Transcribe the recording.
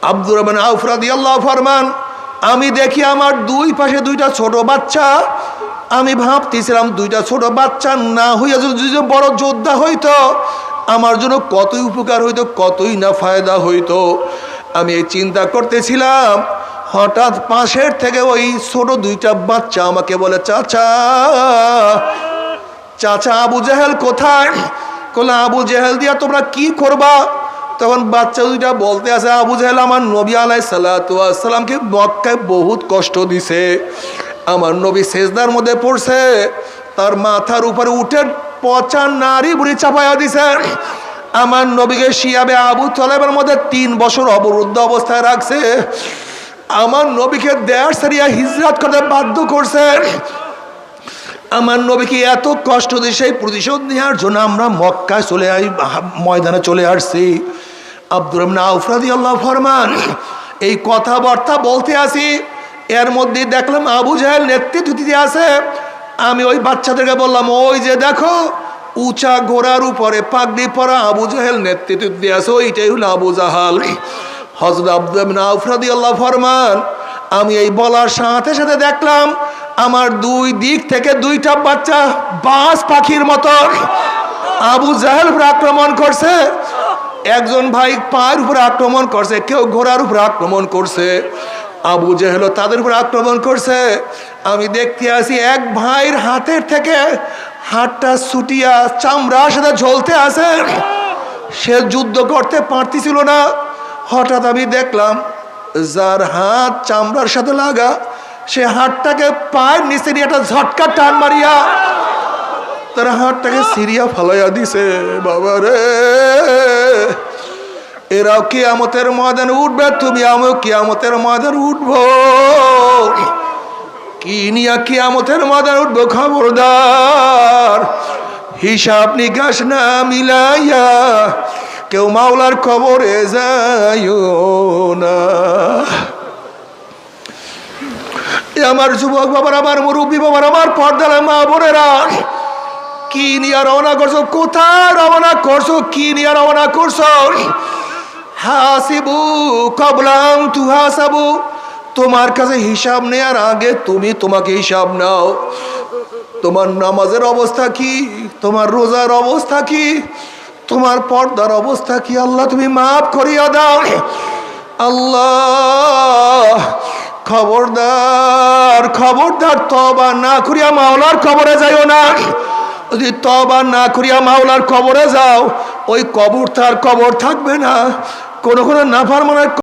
আব্দুর রহমান আউফ রাদিয়াল্লাহু ফরমান, আমি দেখি আমার দুই পাশে দুইটা ছোট বাচ্চা। আমি ভাবতেছিলাম দুইটা ছোট বাচ্চা না হইয়া যদি বড় যোদ্ধা হইতো আমার জন্য কতই উপকার হইতো, কতই না ফায়দা হইতো। আমি এই চিন্তা করতেছিলাম, হঠাৎ পাশের থেকে ওই ছোট দুইটা বাচ্চা আমাকে বলে, চাচা চাচা আবু জেহেল কোথায়? বলে, আবু জেহেল দিয়া তোমরা কি করবা? তখন বাচ্চা দুইটা বলতে আছে, আবু জেহেল আমার নবী আলাইহিস সালাতু ওয়াস সালামকে মক্কায় বহুত কষ্ট দিছে। আমার নবী সেজদার মধ্যে পড়ছে, তার মাথার উপরে উঠে পচা নারী বুড়ি চাপাইয়া দিছে। আমার নবীকে শিয়াবে আবু তালেবের মধ্যে 3 বছর অবরুদ্ধ অবস্থায় রাখছে। আমার নবীকে দেশ ছাড়িয়া হিজরত করতে বাধ্য করছে। আমার নবীকে এত কষ্ট দিয়ে সেই প্রতিশোধ নেওয়ার জন্য আমরা মক্কায় ময়দানে চলে আসছি। আব্দুর রহমান আউফ রাদিয়াল্লাহু ফরমান, এই কথাবার্তা বলতে আসি, এর মধ্যে দেখলাম আবু জেহেল নেতৃত্ব দিতে আছে। আমি ওই বাচ্চাদেরকে বললাম, ওই যে দেখো উঁচা ঘোড়ার উপরে পাগড়ি পরা আবু জেহেল নেতৃত্ব দিয়ে আছে, ওইটাই হলো আবু জাহাল। হযরত আব্দুর রহমান আউফ রাদিয়াল্লাহু ফরমান, আমি এই বলার সাথে সাথে দেখলাম আমার দুই দিক থেকে দুইটা বাচ্চা বাজ পাখির মতো আবু জাহেল উপর আক্রমণ করছে। একজন ভাই পায়ের উপর আক্রমণ করছে, কেউ ঘোড়ার উপর আক্রমণ করছে। আবু জেহেল তাদের উপর আক্রমণ করছে। আমি দেখতে আসি এক ভাইয়ের হাতের থেকে হাতটা ছুটিয়া চামড়ার সাথে ঝলতে আছে, সে যুদ্ধ করতে পারতেছিল না। হঠাৎ আমি দেখলাম যার হাত চামড়ার সাথে লাগা, সে হাতটাকে পায়ের নিচে নিয়ে একটা ঝটকা টান মারিয়া তার হাতটাকে সিরিয়া ফালাইয়া দিছে। বাবা রে, এরাও কিয়ামতের ময়দানে উঠবে, তুমি আমিও কিয়ামতের ময়দানে উঠবো। কি নিয়া কিয়ামতের ময়দানে উঠবো? খবরদার, হিসাব নিকাশ না মিলাইয়া কেউ মাওলার কবরে যাইও না। আমার যুবক বাবার, আমার মুরব্বী বাবার, আমার পর্দার মা বোনেরা, কি নিয়ে রওনা করছো? কোথায় রওনা করছো? কি নিয়ে রওনা করছো? হাসিবু কবলাম তুহাসাবু, তোমার কাছে হিসাব নেওয়ার আগে তুমি তোমাকে হিসাব নাও। তোমার নামাজের অবস্থা কি? তোমার রোজার অবস্থা কি? তোমার পর্দার অবস্থা কি? আল্লাহ তুমি মাফ করিয়া দাও। আল্লাহ খবরদার, খবরদার, তওবা না করিয়া মাওলার কবরে যাইও না। যদি তওবা না করিয়া মাওলার কবরে যাও, ওই কবর তার কবর থাকবে না। কোন নাফরমানের